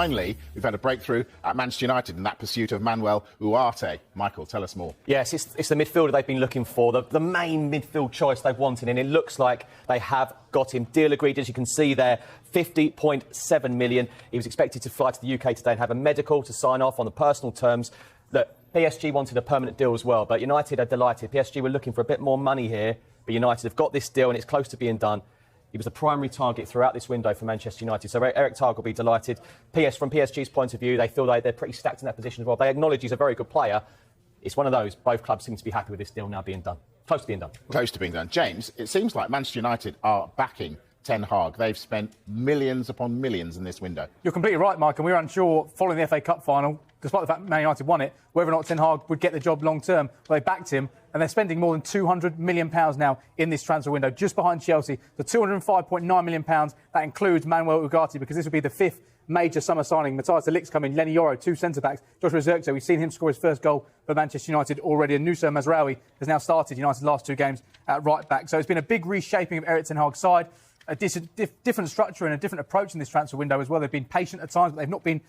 Finally, we've had a breakthrough at Manchester United in that pursuit of Manuel Ugarte. Michael, tell us more. Yes, it's the midfielder they've been looking for, the main midfield choice they've wanted, and it looks like they have got him. Deal agreed, as you can see there, 50.7 million. He was expected to fly to the UK today and have a medical to sign off on the personal terms. Look, PSG wanted a permanent deal as well, but United are delighted. PSG were looking for a bit more money here, but United have got this deal and it's close to being done. He was the primary target throughout this window for Manchester United. So Erik will be delighted. From PSG's point of view, they feel like they're pretty stacked in that position as well. They acknowledge he's a very good player. It's one of those. Both clubs seem to be happy with this deal now being done. Close to being done. Close to being done. James, it seems like Manchester United are backing Ten Hag. They've spent millions upon millions in this window. You're completely right, Mike, and we were unsure following the FA Cup final, despite the fact Man United won it, whether or not Ten Hag would get the job long term. Well, they backed him, and they're spending more than £200 million now in this transfer window, just behind Chelsea. The £205.9 million, that includes Manuel Ugarte, because this would be the fifth major summer signing. Matthias de Ligt's coming, Lenny Yoro, two centre-backs. Joshua Zirkzee, we've seen him score his first goal for Manchester United already, and Nusa Mazraoui has now started United's last two games at right-back. So it's been a big reshaping of Erik ten Hag's side. A different structure and a different approach in this transfer window as well. They've been patient at times, but they've not been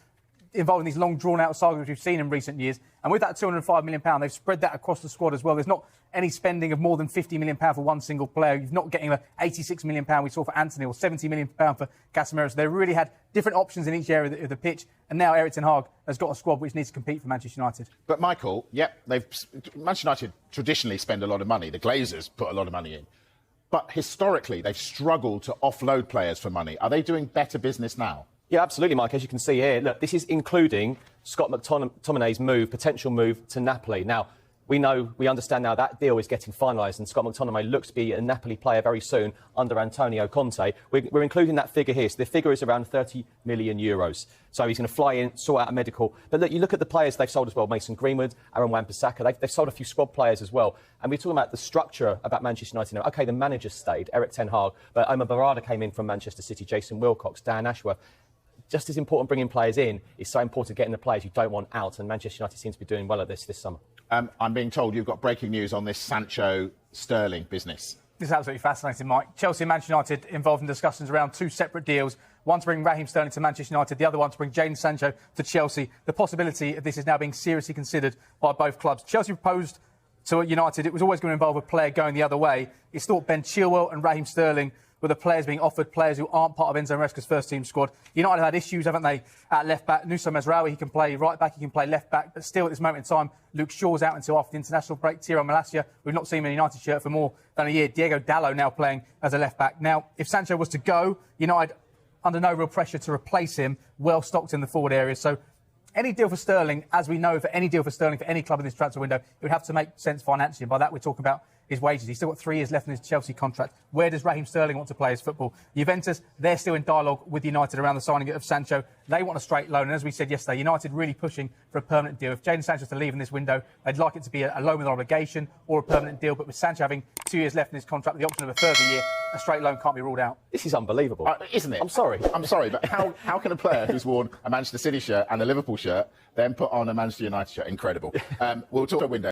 involved in these long, drawn-out sagas which we've seen in recent years. And with that £205 million, they've spread that across the squad as well. There's not any spending of more than £50 million for one single player. You're not getting the £86 million we saw for Anthony or £70 million for Casemiro. So they've really had different options in each area of the pitch. And now Erik ten Hag has got a squad which needs to compete for Manchester United. But, Michael, Manchester United traditionally spend a lot of money. The Glazers put a lot of money in. But historically, they've struggled to offload players for money. Are they doing better business now? Yeah, absolutely, Mike. As you can see here, look, this is including Scott McTominay's potential move to Napoli. Now, we understand now that deal is getting finalised, and Scott McTominay looks to be a Napoli player very soon under Antonio Conte. We're including that figure here. So the figure is around €30 million. So he's going to fly in, sort out a medical. But look, you look at the players they've sold as well. Mason Greenwood, Aaron Wan-Bissaka. They've sold a few squad players as well. And we're talking about the structure about Manchester United now. OK, the manager stayed, Erik ten Hag, but Omar Barada came in from Manchester City, Jason Wilcox, Dan Ashworth. Just as important bringing players in is so important getting the players you don't want out, and Manchester United seems to be doing well at this summer. I'm being told you've got breaking news on this Sancho Sterling business. This is absolutely fascinating, Mike. Chelsea and Manchester United involved in discussions around two separate deals. One to bring Raheem Sterling to Manchester United, the other one to bring Jadon Sancho to Chelsea. The possibility of this is now being seriously considered by both clubs. Chelsea proposed to United it was always going to involve a player going the other way. It's thought Ben Chilwell and Raheem Sterling were the players being offered, players who aren't part of Enzo Maresca's first-team squad. United have had issues, haven't they, at left-back. Nusa Mazraoui, he can play right-back, he can play left-back, but still at this moment in time, Luke Shaw's out until after the international break. Tiro Malacia, we've not seen him in a United shirt for more than a year. Diego Dallo now playing as a left-back. Now, if Sancho was to go, United, under no real pressure to replace him, well-stocked in the forward area. So any deal for Sterling, as we know, for any deal for Sterling for any club in this transfer window, it would have to make sense financially. And by that, we're talking about his wages. He's still got 3 years left in his Chelsea contract. Where does Raheem Sterling want to play his football? Juventus, they're still in dialogue with United around the signing of Sancho. They want a straight loan. And as we said yesterday, United really pushing for a permanent deal. If Jadon Sancho's to leave in this window, they'd like it to be a loan with an obligation or a permanent deal. But with Sancho having 2 years left in his contract, with the option of a further year, a straight loan can't be ruled out. This is unbelievable. Isn't it? I'm sorry, but how can a player who's worn a Manchester City shirt and a Liverpool shirt then put on a Manchester United shirt? Incredible. We'll talk about window.